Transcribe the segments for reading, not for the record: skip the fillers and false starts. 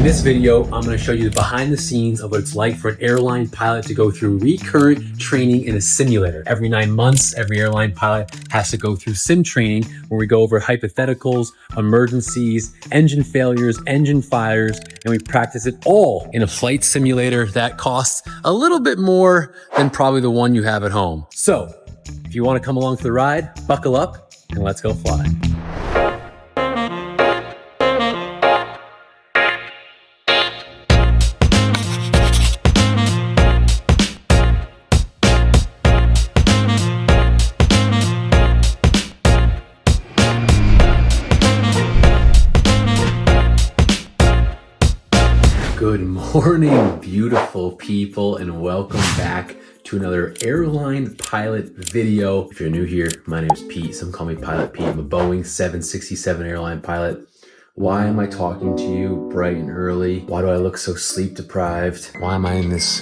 this video, I'm going to show you the behind the scenes of what it's like for an airline pilot to go through recurrent training in a simulator. Every 9 months, every airline pilot has to go through sim training where we go over hypotheticals, emergencies, engine failures, engine fires, and we practice it all in a flight simulator that costs a little bit more than probably the one you have at home. So if you want to come along for the ride, buckle up and let's go fly. Good morning, beautiful people, and welcome back to another airline pilot video. If you're new here, my name is Pete. Some call me Pilot Pete. I'm a Boeing 767 airline pilot. Why am I talking to you bright and early? Why do I look so sleep deprived? Why am I in this...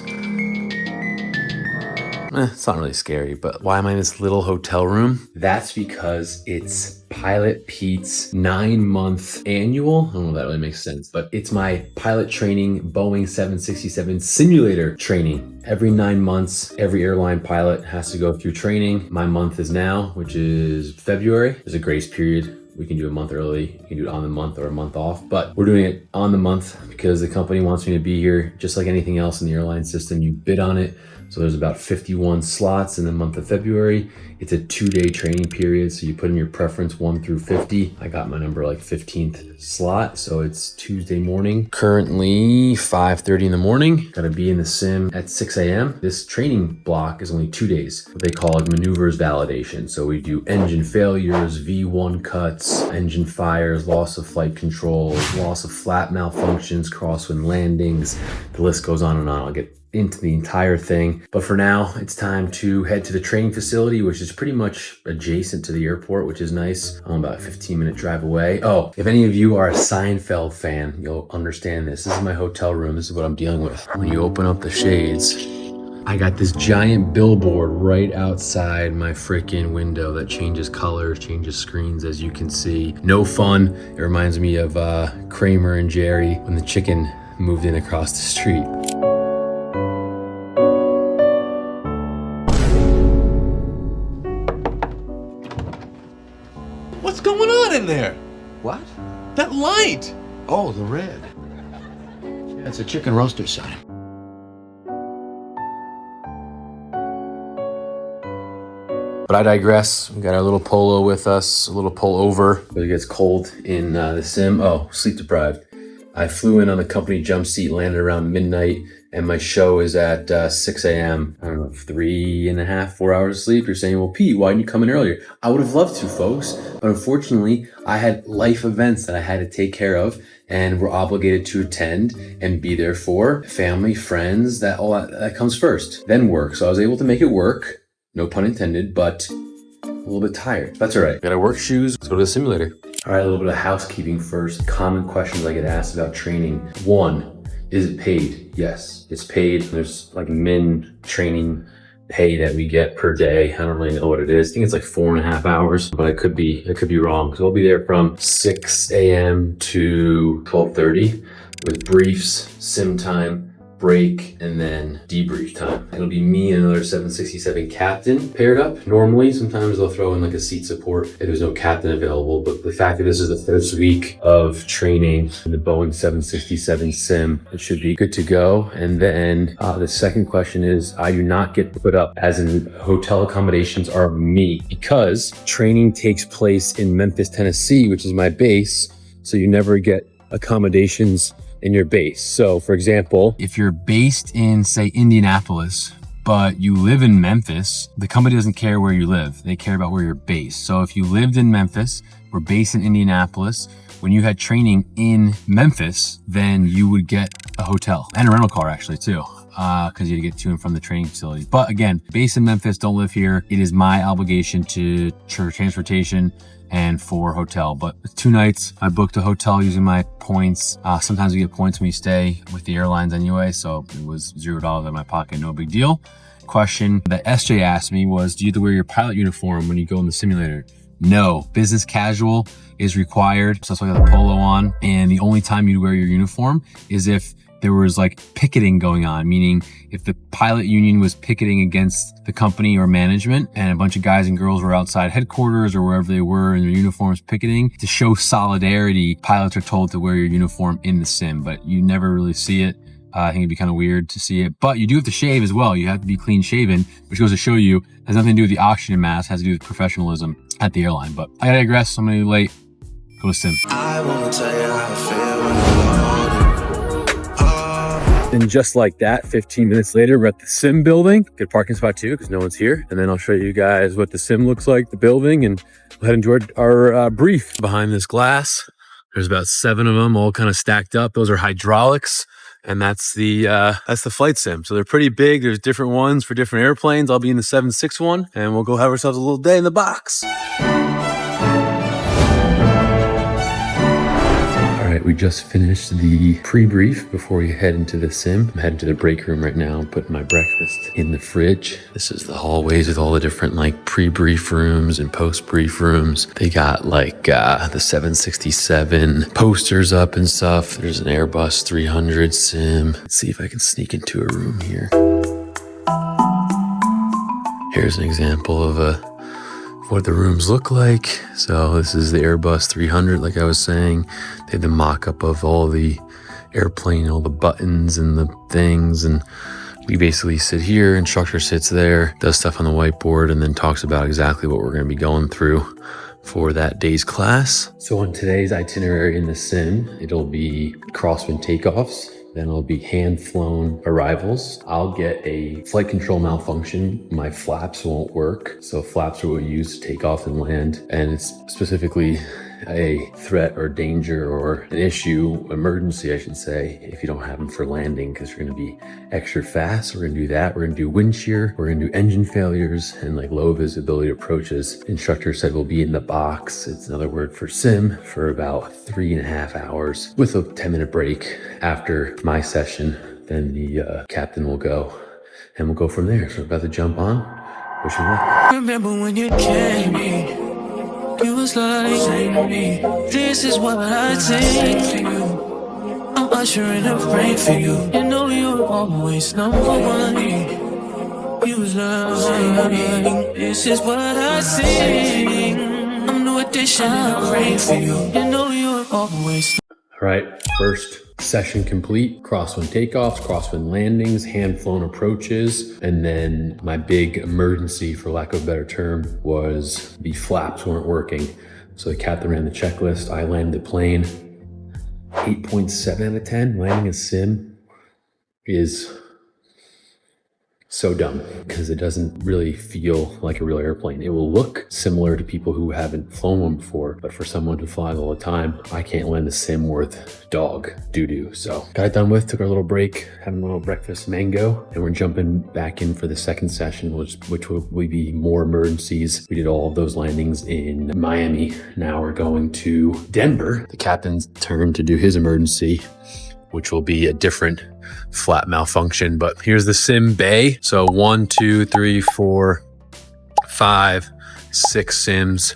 it's not really scary, but why am I in this little hotel room? That's because it's Pilot Pete's 9-month annual. I don't know if that really makes sense, but it's my pilot training Boeing 767 simulator training. Every 9 months, every airline pilot has to go through training. My month is now, which is February. There's a grace period. We can do a month early, you can do it on the month or a month off, but we're doing it on the month because the company wants me to be here. Just like anything else in the airline system, you bid on it. So there's about 51 slots in the month of February. It's a 2-day training period. So you put in your preference 1 through 50. I got my number like 15th slot. So it's Tuesday morning, currently 5:30 in the morning. Gotta be in the sim at 6 a.m. This training block is only 2 days, what they call like maneuvers validation. So we do engine failures, V1 cuts, engine fires, loss of flight control, loss of flap malfunctions, crosswind landings. The list goes on and on. I'll get into the entire thing. But for now, it's time to head to the training facility, which is pretty much adjacent to the airport, which is nice. I'm about a 15-minute drive away. Oh, if any of you are a Seinfeld fan, you'll understand this. This is my hotel room. This is what I'm dealing with. When you open up the shades, I got this giant billboard right outside my freaking window that changes colors, changes screens, as you can see. No fun. It reminds me of Kramer and Jerry when the chicken moved in across the street. What's going on in there? What? That light! Oh, the red. Yeah, it's a chicken roaster sign. But I digress. We got our little polo with us, a little pull over. It gets cold in the sim. Oh, sleep deprived. I flew in on the company jump seat, landed around midnight, and my show is at 6 a.m. I don't know, 3.5, 4 hours of sleep. You're saying, well, Pete, why didn't you come in earlier? I would have loved to, folks. But unfortunately, I had life events that I had to take care of and were obligated to attend and be there for family, friends, all that comes first, then work. So I was able to make it work. No pun intended, but a little bit tired. That's all right. Got our work shoes. Let's go to the simulator. All right, a little bit of housekeeping first. Common questions I get asked about training. 1, is it paid? Yes, it's paid. There's like min training pay that we get per day. I don't really know what it is. I think it's like 4.5 hours, but I could be wrong. So I'll be there from 6 a.m. to 12:30 with briefs, sim time, break, and then debrief time. It'll be me and another 767 captain paired up. Normally, sometimes they'll throw in like a seat support if there's no captain available, but the fact that this is the first week of training in the Boeing 767 sim, it should be good to go. And then the second question is, I do not get put up as in hotel accommodations are me because training takes place in Memphis, Tennessee, which is my base. So you never get accommodations in your base. So for example, if you're based in say Indianapolis, but you live in Memphis, the company doesn't care where you live. They care about where you're based. So if you lived in Memphis, we're based in Indianapolis, when you had training in Memphis, then you would get a hotel and a rental car actually too. Because you get to and from the training facility. But again, based in Memphis, don't live here. It is my obligation to transportation and for hotel. But 2 nights, I booked a hotel using my points. Sometimes we get points when we stay with the airlines anyway, so it was $0 in my pocket, no big deal. Question that SJ asked me was, do you have to wear your pilot uniform when you go in the simulator? No, business casual is required. So that's why I got the polo on. And the only time you wear your uniform is if there was like picketing going on, meaning if the pilot union was picketing against the company or management and a bunch of guys and girls were outside headquarters or wherever they were in their uniforms picketing, to show solidarity, pilots are told to wear your uniform in the sim, but you never really see it. I think it'd be kind of weird to see it, but you do have to shave as well. You have to be clean shaven, which goes to show you has nothing to do with the oxygen mask, has to do with professionalism at the airline. But I digress, I'm gonna be late. Go to sim. I wanna tell you how I feel when you hold it. And just like that, 15 minutes later, we're at the sim building. Good parking spot too, because no one's here. And then I'll show you guys what the sim looks like, the building, and we'll head into our brief. Behind this glass, there's about 7 of them, all kind of stacked up. Those are hydraulics. And that's the flight sim. So they're pretty big. There's different ones for different airplanes. I'll be in the 761, and we'll go have ourselves a little day in the box. All right, we just finished the pre-brief before we head into the sim. I'm heading to the break room right now, putting my breakfast in the fridge. This is the hallways with all the different like pre-brief rooms and post-brief rooms. They got like the 767 posters up and stuff. There's an Airbus 300 sim. Let's see if I can sneak into a room here. Here's an example of what the rooms look like. So this is the Airbus 300, like I was saying. They have the mock-up of all the airplane, all the buttons and the things. And we basically sit here, instructor sits there, does stuff on the whiteboard, and then talks about exactly what we're gonna be going through for that day's class. So on today's itinerary in the sim, it'll be crosswind takeoffs. Then it'll be hand-flown arrivals. I'll get a flight control malfunction. My flaps won't work. So flaps are what we use to take off and land. And it's specifically a threat or danger or an issue, emergency, I should say, if you don't have them for landing, because you're going to be extra fast. We're going to do that. We're going to do wind shear. We're going to do engine failures and like low visibility approaches. Instructor said we'll be in the box. It's another word for sim for about 3.5 hours with a 10-minute break after my session. Then the captain will go and we'll go from there. So we're about to jump on. Wish you luck. Remember when you came me? You was like, this is what I take for you. I'm ushering a break for you. You know you were always number one. You was like, this is what I sing. I'm new edition and a break for you. You know you were always. All right, first session complete. Crosswind takeoffs, crosswind landings, hand-flown approaches, and then my big emergency, for lack of a better term, was the flaps weren't working. So the captain ran the checklist. I landed the plane. 8.7 out of 10. Landing a sim is so dumb because it doesn't really feel like a real airplane. It will look similar to people who haven't flown one before, but for someone who flies all the time, I can't land a sim worth dog doo-doo. So got it done with, took our little break, having a little breakfast mango, and we're jumping back in for the second session, which will be more emergencies. We did all of those landings in Miami. Now we're going to Denver. The captain's turn to do his emergency, which will be a different flat malfunction. But here's the sim bay. So 1, 2, 3, 4, 5, 6 sims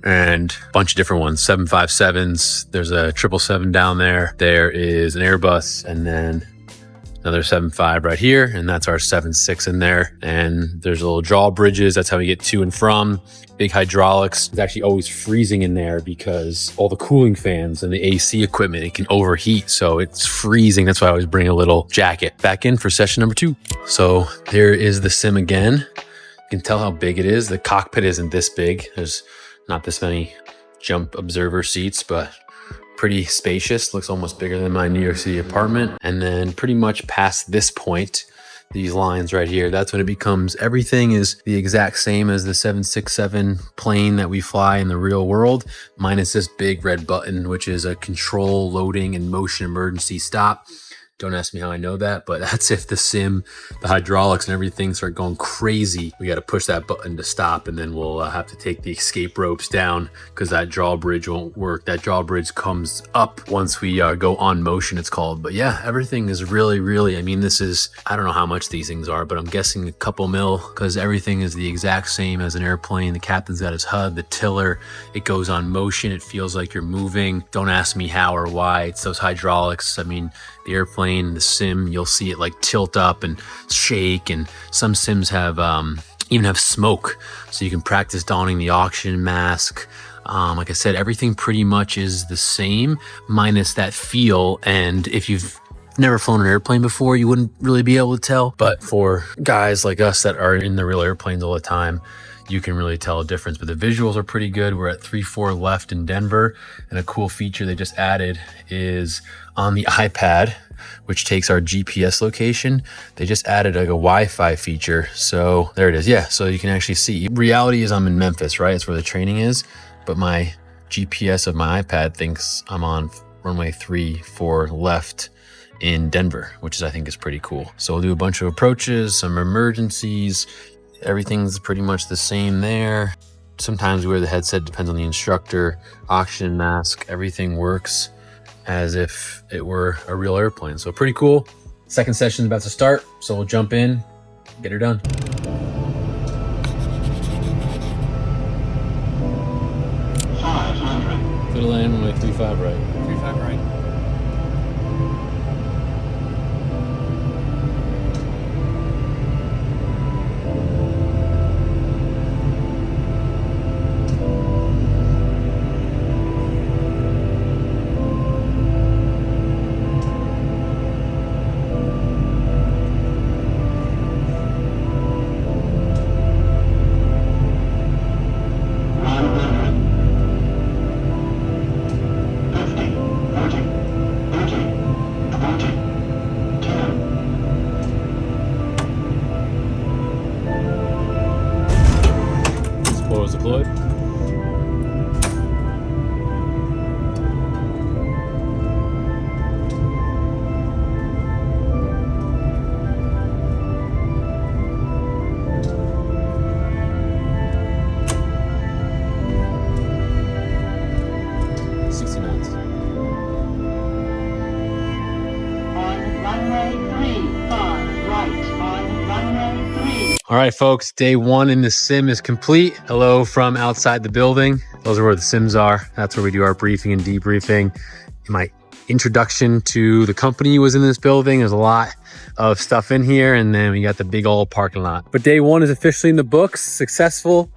and a bunch of different ones. 757s. There's a 777 down there. There is an Airbus and then another 75 right here. And that's our 76 in there. And there's little drawbridges. That's how we get to and from. Big hydraulics. It's actually always freezing in there because all the cooling fans and the AC equipment, it can overheat. So it's freezing. That's why I always bring a little jacket. Back in for session number 2. So there is the sim again. You can tell how big it is. The cockpit isn't this big. There's not this many jump observer seats, but pretty spacious. Looks almost bigger than my New York City apartment. And then pretty much past this point, these lines right here, that's when it becomes everything is the exact same as the 767 plane that we fly in the real world, minus this big red button, which is a control, loading, and motion emergency stop. Don't ask me how I know that, but that's if the sim, the hydraulics and everything start going crazy. We got to push that button to stop, and then we'll have to take the escape ropes down because that drawbridge won't work. That drawbridge comes up once we go on motion, it's called. But yeah, everything is really, I mean, this is, I don't know how much these things are, but I'm guessing a couple mil because everything is the exact same as an airplane. The captain's got his HUD, the tiller, it goes on motion. It feels like you're moving. Don't ask me how or why. It's those hydraulics. I mean, the airplane, the sim, you'll see it like tilt up and shake, and some sims have even have smoke, so you can practice donning the oxygen mask. Like I said, everything pretty much is the same minus that feel. And if you've never flown an airplane before, you wouldn't really be able to tell. But for guys like us that are in the real airplanes all the time, you can really tell a difference. But the visuals are pretty good. We're at 3-4 left in Denver, and a cool feature they just added is on the iPad, which takes our GPS location. They just added like a Wi-Fi feature. So there it is. Yeah, so you can actually see. Reality is I'm in Memphis, right? It's where the training is, but my GPS of my iPad thinks I'm on runway 3-4 left in Denver, which is, I think, is pretty cool. So we'll do a bunch of approaches, some emergencies. Everything's pretty much the same there. Sometimes we wear the headset, depends on the instructor. Oxygen mask, everything works as if it were a real airplane. So pretty cool. Second session is about to start, so we'll jump in, get her done. 500. Clear to land, runway 35 right. 35 right. Spoilers deployed. All right, folks, day one in the sim is complete. Hello from outside the building. Those are where the sims are. That's where we do our briefing and debriefing. My introduction to the company was in this building. There's a lot of stuff in here, and then we got the big old parking lot. But day one is officially in the books, successful.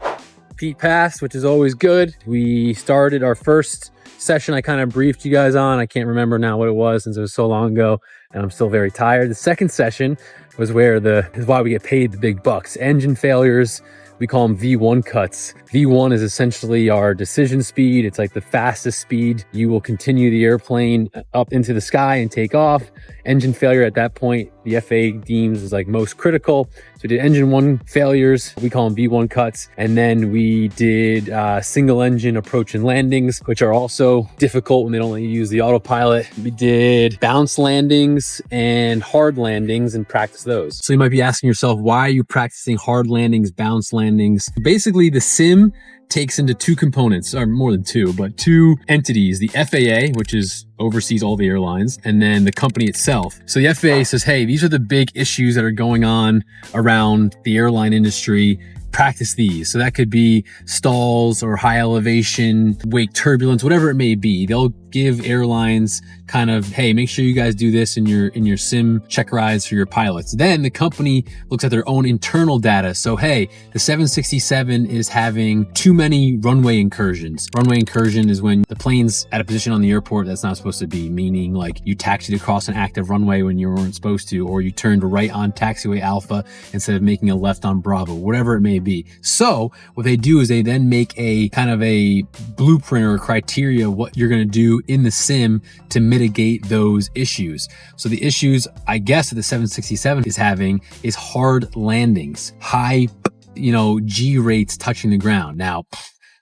Pete passed, which is always good. We started our first session. I kind of briefed you guys on. I can't remember now what it was since it was so long ago, and I'm still very tired. The second session was where is why we get paid the big bucks. Engine failures, we call them V1 cuts. V1 is essentially our decision speed. It's like the fastest speed. You will continue the airplane up into the sky and take off. Engine failure at that point, the FAA deems is like most critical. So we did engine 1 failures, we call them V1 cuts. And then we did single engine approach and landings, which are also difficult when they don't let you use the autopilot. We did bounce landings and hard landings and practice those. So you might be asking yourself, why are you practicing hard landings, bounce landings? Basically, the sim takes into two components, or more than two, but two entities, the FAA, which oversees all the airlines, and then the company itself. So the FAA says, hey, these are the big issues that are going on around the airline industry. Practice these. So that could be stalls or high elevation, wake turbulence, whatever it may be. They'll give airlines kind of, hey, make sure you guys do this in your sim check rides for your pilots. Then the company looks at their own internal data. So, hey, the 767 is having too many runway incursions. Runway incursion is when the plane's at a position on the airport that's not supposed to be, meaning like you taxied across an active runway when you weren't supposed to, or you turned right on taxiway Alpha instead of making a left on Bravo, whatever it may be. So what they do is they then make a kind of a blueprint or a criteria what you're going to do in the sim to mitigate those issues. So the issues, I guess, that the 767 is having is hard landings, high, G rates touching the ground. Now,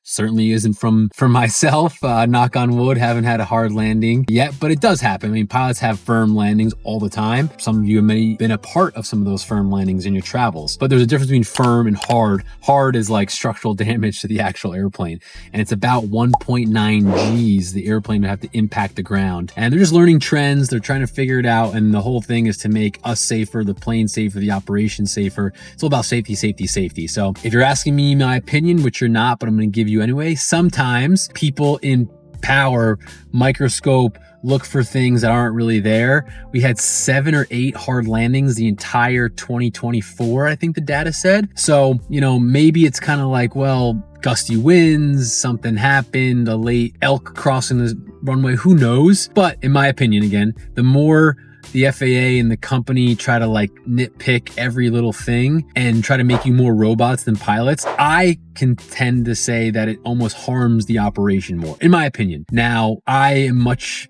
Certainly isn't from myself. Knock on wood, haven't had a hard landing yet, but it does happen. I mean, pilots have firm landings all the time. Some of you may have been a part of some of those firm landings in your travels, but there's a difference between firm and hard. Hard is like structural damage to the actual airplane, and it's about 1.9 Gs the airplane would have to impact the ground. And they're just learning trends. They're trying to figure it out, and the whole thing is to make us safer, the plane safer, the operation safer. It's all about safety, safety, safety. So if you're asking me my opinion, which you're not, but I'm going to give you anyway, sometimes people in power microscope look for things that aren't really there. We had 7 or 8 hard landings the entire 2024, I think the data said. So, you know, maybe it's kind of like, well, gusty winds, something happened, a late elk crossing the runway, who knows? But in my opinion, again, the more the FAA and the company try to like nitpick every little thing and try to make you more robots than pilots, I can tend to say that it almost harms the operation more, in my opinion. Now, I am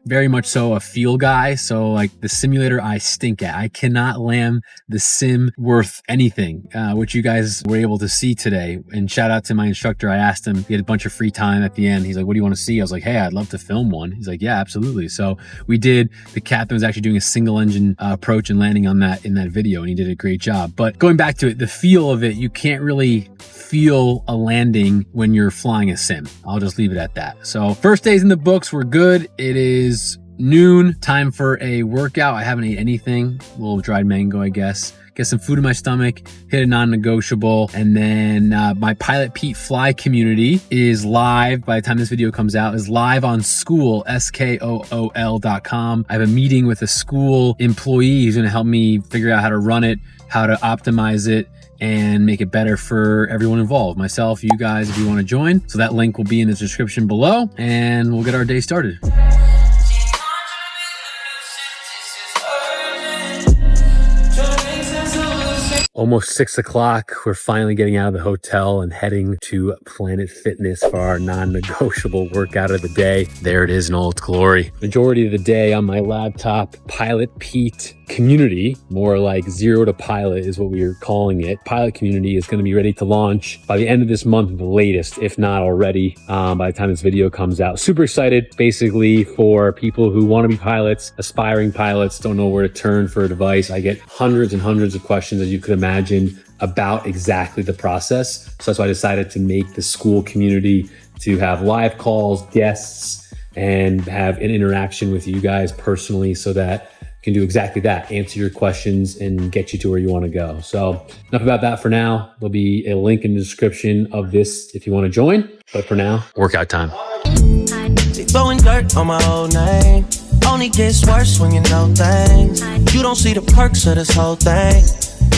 very much so a feel guy. So like the simulator I stink at. I cannot land the sim worth anything, which you guys were able to see today. And shout out to my instructor. I asked him, he had a bunch of free time at the end. He's like, what do you want to see? I was like, hey, I'd love to film one. He's like, yeah, absolutely. So we did. The captain was actually doing a single engine approach and landing on that in that video, and he did a great job. But going back to it, the feel of it, you can't really feel a landing when you're flying a sim. I'll just leave it at that. So first days in the books were good. It is noon, time for a workout. I haven't ate anything. A little dried mango, I guess. Get some food in my stomach, hit a non-negotiable, and then my Pilot Pete Fly community is live, by the time this video comes out, is live on Skool, SKOOL.com. I have a meeting with a Skool employee who's gonna help me figure out how to run it, how to optimize it, and make it better for everyone involved. Myself, you guys, if you wanna join. So that link will be in the description below, and we'll get our day started. Almost 6 o'clock. We're finally getting out of the hotel and heading to Planet Fitness for our non-negotiable workout of the day. There it is in all its glory. Majority of the day on my laptop, Pilot Pete community, more like Zero to Pilot is what we are calling it. Pilot community is going to be ready to launch by the end of this month at the latest, if not already, by the time this video comes out. Super excited, basically, for people who want to be pilots, aspiring pilots, don't know where to turn for advice. I get hundreds and hundreds of questions, as you could imagine, about exactly the process. So that's why I decided to make the Skool community to have live calls, guests, and have an interaction with you guys personally so that can do exactly that, answer your questions and get you to where you want to go. So enough about that for now. There'll be a link in the description of this if you want to join. But for now, workout time. Throwing dirt on my old name. Only gets worse when you know things. You don't see the perks of this whole thing,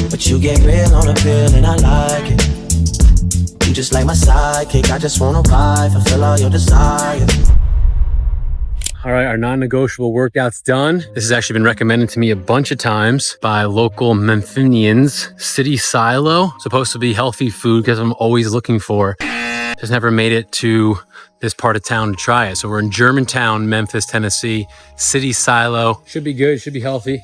but you get real on the bill and I like it. You just like my sidekick. I just wanna ride, fulfill all your desires. All right, our non-negotiable workout's done. This has actually been recommended to me a bunch of times by local Memphinians. City Silo, supposed to be healthy food because I'm always looking for. Just never made it to this part of town to try it. So we're in Germantown, Memphis, Tennessee. City Silo. Should be good, should be healthy.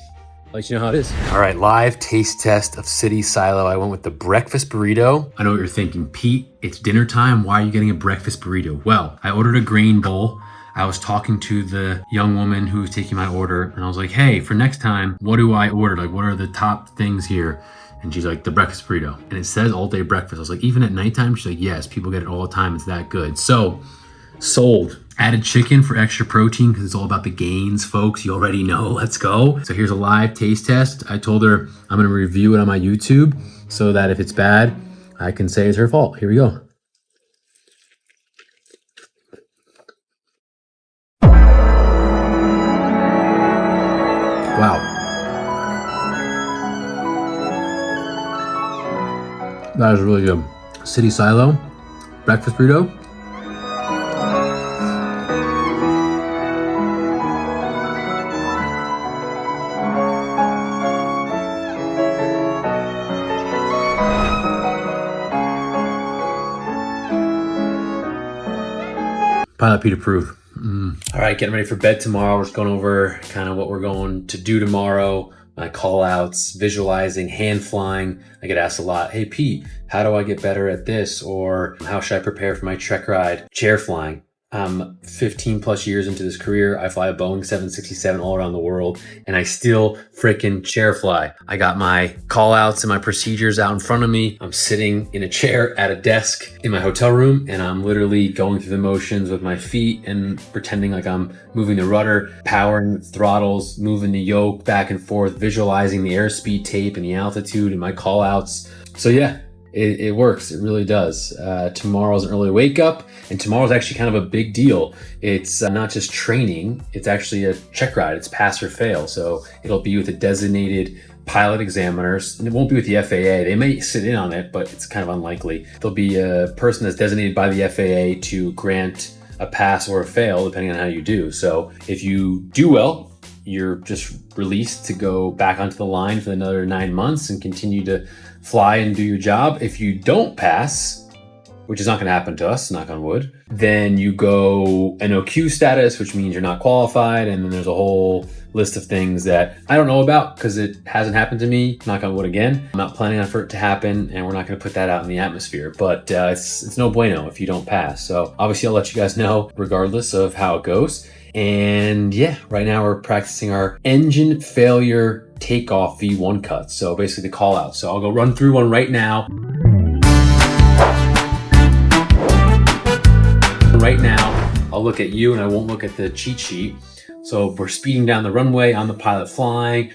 Let you know how it is. All right, live taste test of City Silo. I went with the breakfast burrito. I know what you're thinking, Pete, it's dinner time. Why are you getting a breakfast burrito? Well, I ordered a grain bowl. I was talking to the young woman who was taking my order, and I was like, hey, for next time, what do I order? Like, what are the top things here? And she's like, the breakfast burrito. And it says all day breakfast. I was like, even at nighttime? She's like, yes, people get it all the time. It's that good. So, sold. Added chicken for extra protein because it's all about the gains, folks. You already know. Let's go. So here's a live taste test. I told her I'm going to review it on my YouTube so that if it's bad, I can say it's her fault. Here we go. Wow. That is really good. City Silo, breakfast burrito. Pilot Pete approved. All right, getting ready for bed tomorrow. We're just going over kind of what we're going to do tomorrow, my call outs, visualizing, hand flying. I get asked a lot, hey Pete, how do I get better at this? Or how should I prepare for my trek ride? Chair flying. 15 plus years into this career, I fly a Boeing 767 all around the world, and I still freaking chair fly. I got my call outs and my procedures out in front of me. I'm sitting in a chair at a desk in my hotel room, and I'm literally going through the motions with my feet and pretending like I'm moving the rudder, powering throttles, moving the yoke back and forth, visualizing the airspeed tape and the altitude and my call outs. So yeah, it works. It really does. Tomorrow's an early wake up, and tomorrow's actually kind of a big deal. It's not just training, it's actually a check ride. It's pass or fail. So it'll be with a designated pilot examiners, and it won't be with the FAA. They may sit in on it, but it's kind of unlikely. There'll be a person that's designated by the FAA to grant a pass or a fail, depending on how you do. So if you do well, you're just released to go back onto the line for another 9 months and continue to fly and do your job. If you don't pass, which is not going to happen to us, knock on wood, then you go NOQ status, which means you're not qualified. And then there's a whole list of things that I don't know about because it hasn't happened to me, knock on wood again. I'm not planning on for it to happen, and we're not going to put that out in the atmosphere, but it's no bueno if you don't pass. So obviously I'll let you guys know regardless of how it goes. And yeah, right now we're practicing our engine failure takeoff V1 cuts. So basically the call out. So I'll go run through one right now. Right now, I'll look at you and I won't look at the cheat sheet. So we're speeding down the runway, I'm the pilot flying,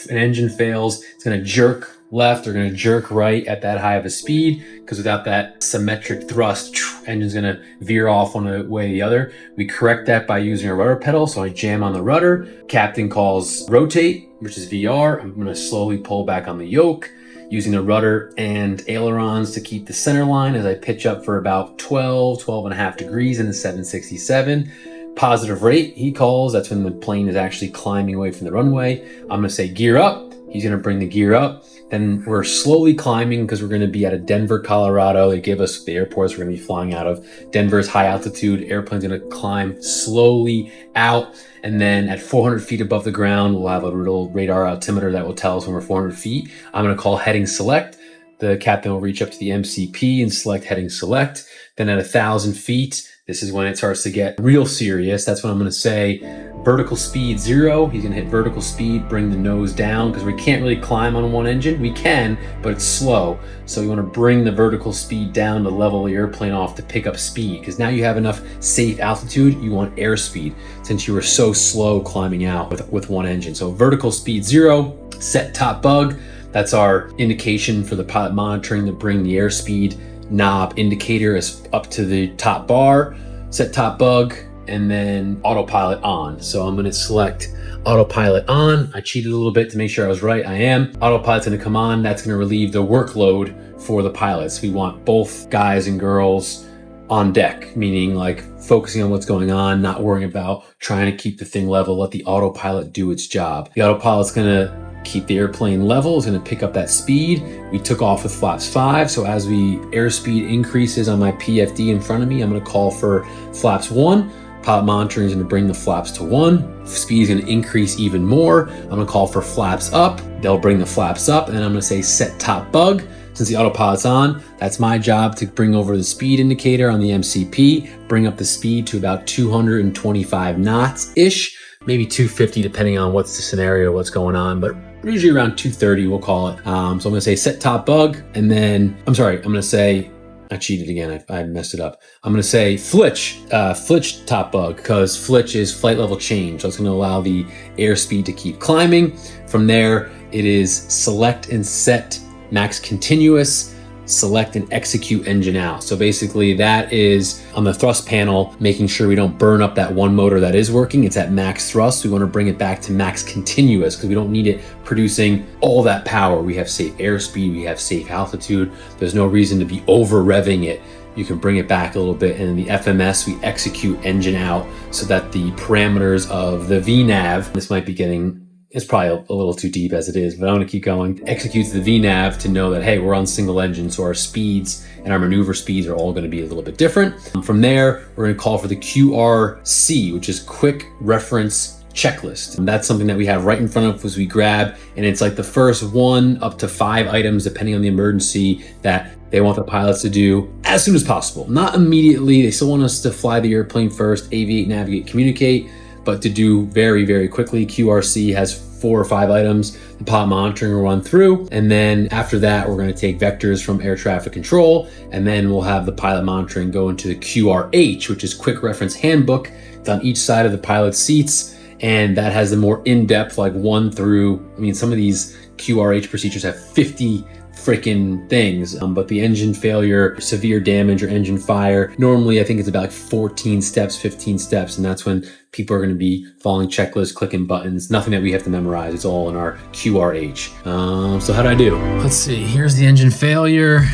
an engine fails, it's gonna jerk left or gonna jerk right at that high of a speed, because without that symmetric thrust, engine's gonna veer off one way or the other. We correct that by using a rudder pedal, so I jam on the rudder. Captain calls rotate, which is VR. I'm gonna slowly pull back on the yoke, using the rudder and ailerons to keep the center line as I pitch up for about 12 and a half degrees in the 767. Positive rate, he calls. That's when the plane is actually climbing away from the runway. I'm gonna say gear up. He's gonna bring the gear up. Then we're slowly climbing because we're gonna be out of Denver, Colorado. They give us the airports we're gonna be flying out of. Denver's high altitude. Airplane's gonna climb slowly out. And then at 400 feet above the ground, we'll have a little radar altimeter that will tell us when we're 400 feet. I'm gonna call heading select. The captain will reach up to the MCP and select heading select. Then at 1,000 feet, this is when it starts to get real serious. That's when I'm gonna say vertical speed 0. He's gonna hit vertical speed, bring the nose down, because we can't really climb on one engine. We can, but it's slow. So you wanna bring the vertical speed down to level the airplane off to pick up speed, because now you have enough safe altitude, you want airspeed, since you were so slow climbing out with one engine. So vertical speed 0, set top bug. That's our indication for the pilot monitoring to bring the airspeed knob indicator is up to the top bar, set top bug, and then autopilot on. So I'm gonna select autopilot on. I cheated a little bit to make sure I was right. I am. Autopilot's gonna come on. That's gonna relieve the workload for the pilots. We want both guys and girls on deck, meaning like focusing on what's going on, not worrying about trying to keep the thing level, let the autopilot do its job. The autopilot's gonna keep the airplane level, is going to pick up that speed. We took off with flaps 5, so as the airspeed increases on my PFD in front of me, I'm going to call for flaps 1. Pilot monitoring is going to bring the flaps to 1. Speed is going to increase even more. I'm going to call for flaps up. They'll bring the flaps up, and then I'm going to say set top bug. Since the autopilot's on, that's my job to bring over the speed indicator on the MCP, bring up the speed to about 225 knots-ish, maybe 250 depending on what's the scenario, what's going on, but usually around 230 we'll call it. So I'm gonna say set top bug, and then, I'm gonna say, I cheated again, I messed it up. I'm gonna say flitch top bug, because flitch is flight level change. So it's gonna allow the airspeed to keep climbing. From there, it is select and set max continuous, select and execute engine out. So basically that is on the thrust panel, making sure we don't burn up that one motor that is working. It's at max thrust. We want to bring it back to max continuous because we don't need it producing all that power. We have safe airspeed, we have safe altitude. There's no reason to be over revving it. You can bring it back a little bit, and in the FMS, we execute engine out so that the parameters of the VNAV, this might be getting, it's probably a little too deep as it is, but I'm gonna keep going. Executes the VNAV to know that, hey, we're on single engine, so our speeds and our maneuver speeds are all gonna be a little bit different. From there, we're gonna call for the QRC, which is quick reference checklist. And that's something that we have right in front of us, we grab, and it's like the first 1 up to 5 items, depending on the emergency, that they want the pilots to do as soon as possible. Not immediately, they still want us to fly the airplane first, aviate, navigate, communicate, but to do very, very quickly. QRC has 4 or 5 items the pilot monitoring will run through. And then after that, we're gonna take vectors from air traffic control, and then we'll have the pilot monitoring go into the QRH, which is Quick Reference Handbook. It's on each side of the pilot's seats, and that has the more in-depth, like 1 through, I mean, some of these QRH procedures have 50 freaking things, but the engine failure, severe damage, or engine fire, normally I think it's about like 14 steps, 15 steps, and that's when people are going to be following checklists, clicking buttons, nothing that we have to memorize. It's all in our QRH. So how do I do? Let's see, here's the engine failure,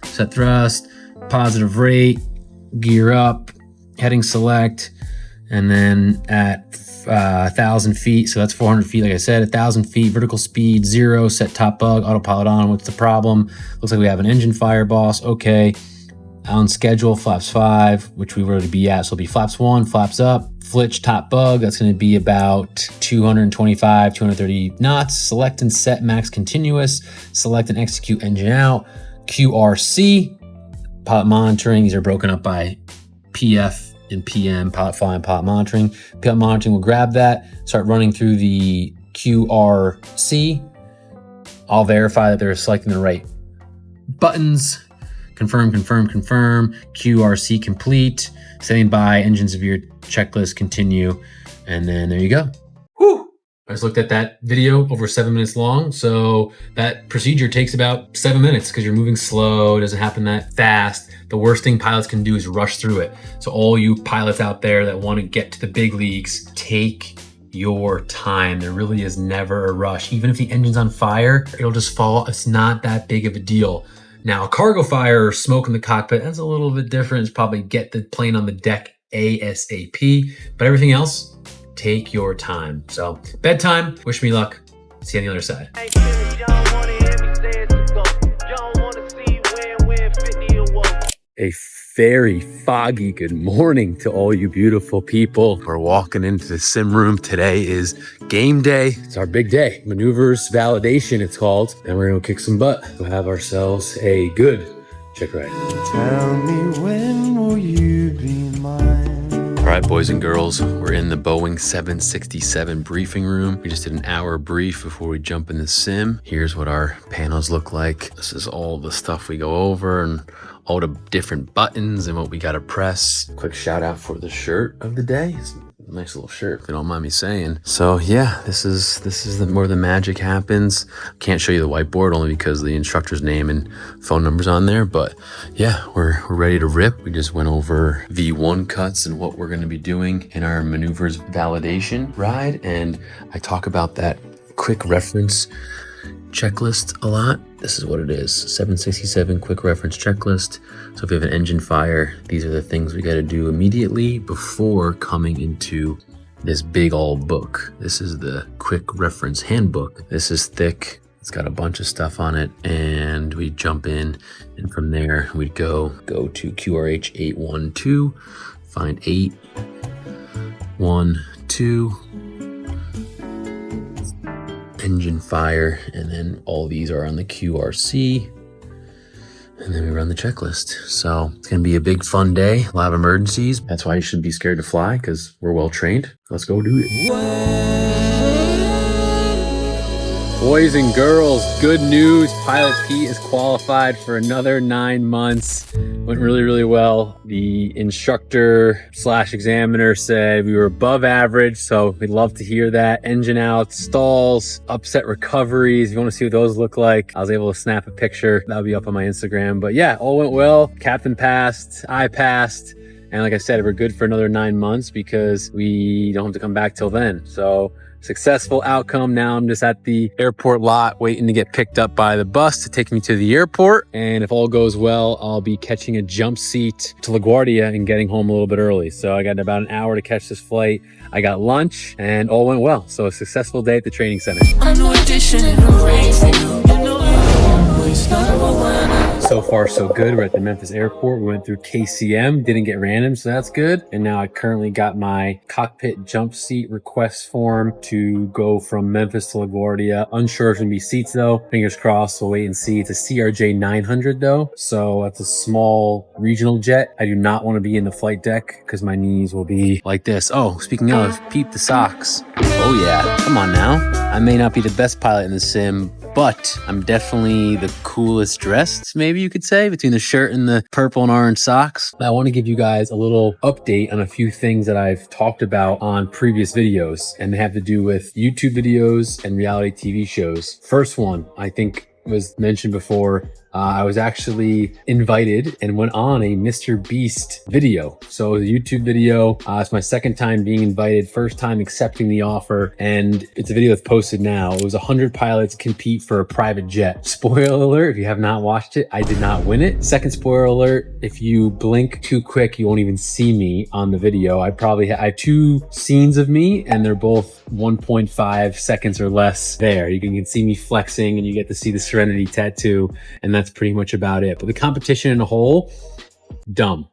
set thrust, positive rate, gear up, heading select, and then at 1,000 feet, so that's 400 feet, like I said, 1,000 feet, vertical speed 0, set top bug, autopilot on. What's the problem? Looks like we have an engine fire, boss. Okay, on schedule, flaps 5, which we were already be at, so it'll be flaps 1, flaps up, flitch, top bug, that's going to be about 225, 230 knots. Select and set max continuous, select and execute engine out. QRC, pilot monitoring, these are broken up by PF and PM, pilot flying, pilot monitoring. Pilot monitoring will grab that, start running through the QRC. I'll verify that they're selecting the right buttons. Confirm, confirm, confirm. QRC complete. Standing by, engine severe checklist, continue. And then there you go. Whew. I just looked at that video, over 7 minutes long. So that procedure takes about 7 minutes because you're moving slow. It doesn't happen that fast. The worst thing pilots can do is rush through it. So all you pilots out there that want to get to the big leagues, take your time. There really is never a rush. Even if the engine's on fire, it'll just fall. It's not that big of a deal. Now, a cargo fire or smoke in the cockpit, that's a little bit different. It's probably get the plane on the deck ASAP. But everything else, take your time. So bedtime, wish me luck. See you on the other side. A very foggy good morning to all you beautiful people. We're walking into the sim room. Today is game day. It's our big day. Maneuvers validation, it's called. And we're gonna kick some butt. We'll have ourselves a good check ride. Tell me, when will you be mine? All right, boys and girls, we're in the Boeing 767 briefing room. We just did an hour brief before we jump in the sim. Here's what our panels look like. This is all the stuff we go over and all the different buttons and what we gotta press. Quick shout out for the shirt of the day. It's a nice little shirt, if you don't mind me saying. So yeah, this is where the magic happens. Can't show you the whiteboard only because the instructor's name and phone number's on there, but yeah, we're ready to rip. We just went over V1 cuts and what we're gonna be doing in our maneuvers validation ride, and I talk about that quick reference checklist a lot. This is what it is, 767 quick reference checklist. So if you have an engine fire, these are the things we got to do immediately before coming into this big old book. This is the quick reference handbook. This is thick. It's got a bunch of stuff on it, and we jump in, and from there we'd go to QRH 812, find 8, 1, 2, engine fire, and then all these are on the QRC, and then we run the checklist. So it's gonna be a big fun day, a lot of emergencies. That's why you shouldn't be scared to fly, because we're well trained. Let's go do it. Boys and girls, good news. Pilot Pete is qualified for another 9 months. Went really, really well. The instructor / examiner said we were above average, so we'd love to hear that. Engine out, stalls, upset recoveries. If you want to see what those look like, I was able to snap a picture. That'll be up on my Instagram. But yeah, all went well. Captain passed, I passed. And like I said, we're good for another 9 months because we don't have to come back till then. So successful outcome. Now I'm just at the airport lot waiting to get picked up by the bus to take me to the airport. And if all goes well, I'll be catching a jump seat to LaGuardia and getting home a little bit early. So I got about an hour to catch this flight. I got lunch and all went well. So a successful day at the training center. I know addition in the rain for you. You know you always number one. So far, so good. We're at the Memphis airport. We went through KCM, didn't get random, so that's good. And now I currently got my cockpit jump seat request form to go from Memphis to LaGuardia. Unsure if it's gonna be seats though. Fingers crossed, we'll wait and see. It's a CRJ 900 though, so that's a small regional jet. I do not want to be in the flight deck because my knees will be like this. Oh, speaking of, peep the socks. Oh yeah, come on now. I may not be the best pilot in the sim, but I'm definitely the coolest dressed, maybe you could say, between the shirt and the purple and orange socks. I want to give you guys a little update on a few things that I've talked about on previous videos, and they have to do with YouTube videos and reality TV shows. First one, I think was mentioned before. I was actually invited and went on a Mr. Beast video. So it was a YouTube video. It's my second time being invited, first time accepting the offer, and it's a video that's posted now. It was 100 pilots compete for a private jet. Spoiler alert, if you have not watched it, I did not win it. Second spoiler alert, if you blink too quick, you won't even see me on the video. I have 2 scenes of me, and they're both 1.5 seconds or less there. You can see me flexing, and you get to see the Serenity tattoo, and that's pretty much about it. But the competition in a whole, dumb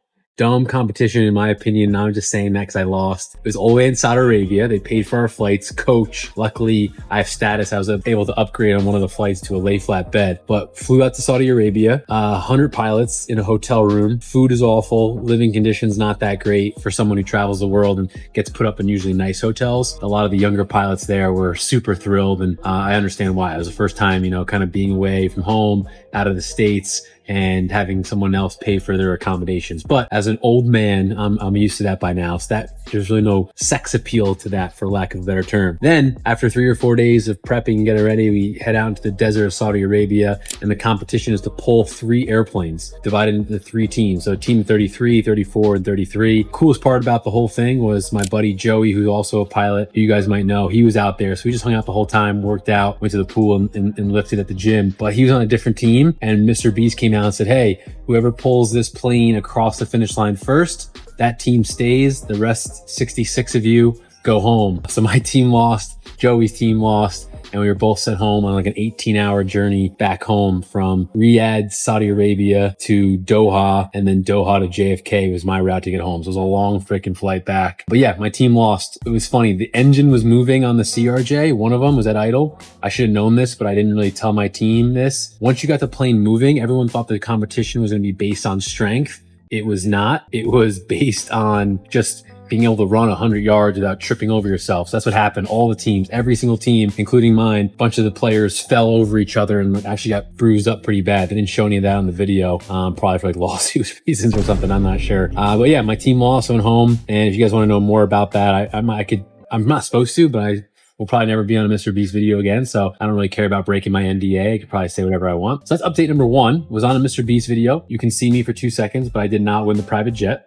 competition in my opinion. And I'm just saying that because I lost. It was all the way in Saudi Arabia. They paid for our flights. Coach, luckily I have status. I was able to upgrade on one of the flights to a lay flat bed, but flew out to Saudi Arabia. 100 pilots in a hotel room. Food is awful. Living conditions not that great for someone who travels the world and gets put up in usually nice hotels. A lot of the younger pilots there were super thrilled, and I understand why. It was the first time, kind of being away from home, out of the States, and having someone else pay for their accommodations. But as an old man, I'm used to that by now. So there's really no sex appeal to that, for lack of a better term. Then after 3 or 4 days of prepping and getting ready, we head out into the desert of Saudi Arabia, and the competition is to pull 3 airplanes divided into 3 teams. So team 33, 34, and 33. Coolest part about the whole thing was my buddy Joey, who's also a pilot, who you guys might know. He was out there. So we just hung out the whole time, worked out, went to the pool and lifted at the gym. But he was on a different team, and Mr. Beast came out and said, hey, whoever pulls this plane across the finish line first, that team stays. The rest 66 of you go home. So my team lost, Joey's team lost, and we were both sent home on like an 18-hour journey back home from Riyadh, Saudi Arabia to Doha, and then Doha to JFK was my route to get home. So it was a long freaking flight back. But yeah, my team lost. It was funny. The engine was moving on the CRJ. One of them was at idle. I should have known this, but I didn't really tell my team this. Once you got the plane moving, everyone thought the competition was going to be based on strength. It was not. It was based on just being able to run 100 yards without tripping over yourself. So that's what happened. All the teams, every single team, including mine, a bunch of the players fell over each other and actually got bruised up pretty bad. They didn't show any of that on the video, probably for like lawsuit reasons or something. I'm not sure. But yeah, my team lost, went home. And if you guys want to know more about that, I'm not supposed to, but I will probably never be on a Mr. Beast video again. So I don't really care about breaking my NDA. I could probably say whatever I want. So that's update number 1. Was on a Mr. Beast video. You can see me for 2 seconds, but I did not win the private jet.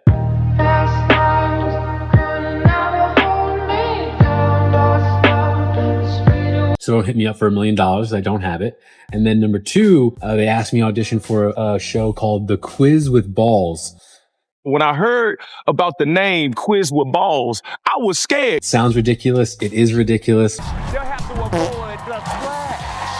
So don't hit me up for $1 million. I don't have it. And then number 2, they asked me to audition for a show called The Quiz with Balls. When I heard about the name Quiz with Balls, I was scared. It sounds ridiculous. It is ridiculous.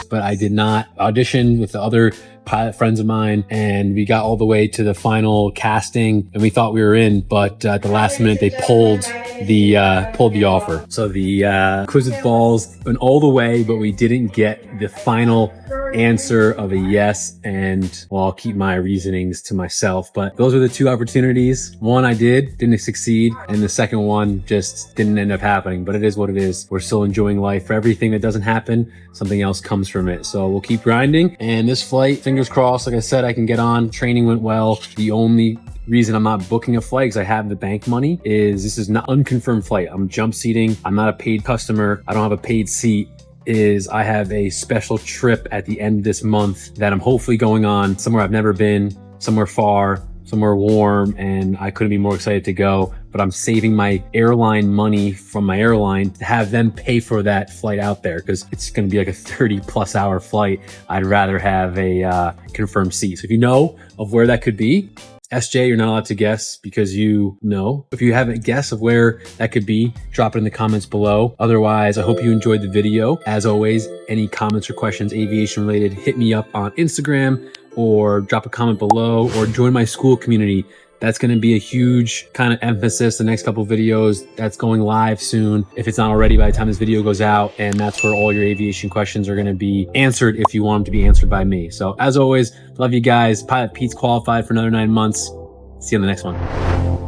But I did not audition with the other pilot friends of mine, and we got all the way to the final casting, and we thought we were in, but at the last minute they pulled the offer. So the Quiz with Balls went all the way, but we didn't get the final answer of a yes, and well, I'll keep my reasonings to myself. But those are the 2 opportunities. One I didn't succeed, and the second one just didn't end up happening. But it is what it is. We're still enjoying life. For everything that doesn't happen, something else comes from it. So we'll keep grinding. And this flight, fingers crossed, like I said, I can get on. Training went well. The only reason I'm not booking a flight because I have the bank money is this is not unconfirmed flight. I'm jump seating. I'm not a paid customer. I don't have a paid seat. Is I have a special trip at the end of this month that I'm hopefully going on somewhere I've never been, somewhere far, somewhere warm, and I couldn't be more excited to go. But I'm saving my airline money from my airline to have them pay for that flight out there because it's going to be like a 30+ hour flight. I'd rather have a confirmed seat. So if you know of where that could be, SJ, you're not allowed to guess because you know. If you have a guess of where that could be, drop it in the comments below. Otherwise, I hope you enjoyed the video. As always, any comments or questions aviation related, hit me up on Instagram or drop a comment below or join my school community. That's going to be a huge kind of emphasis the next couple videos. That's going live soon, if it's not already by the time this video goes out. And that's where all your aviation questions are going to be answered if you want them to be answered by me. So as always, love you guys. Pilot Pete's qualified for another 9 months. See you on the next one.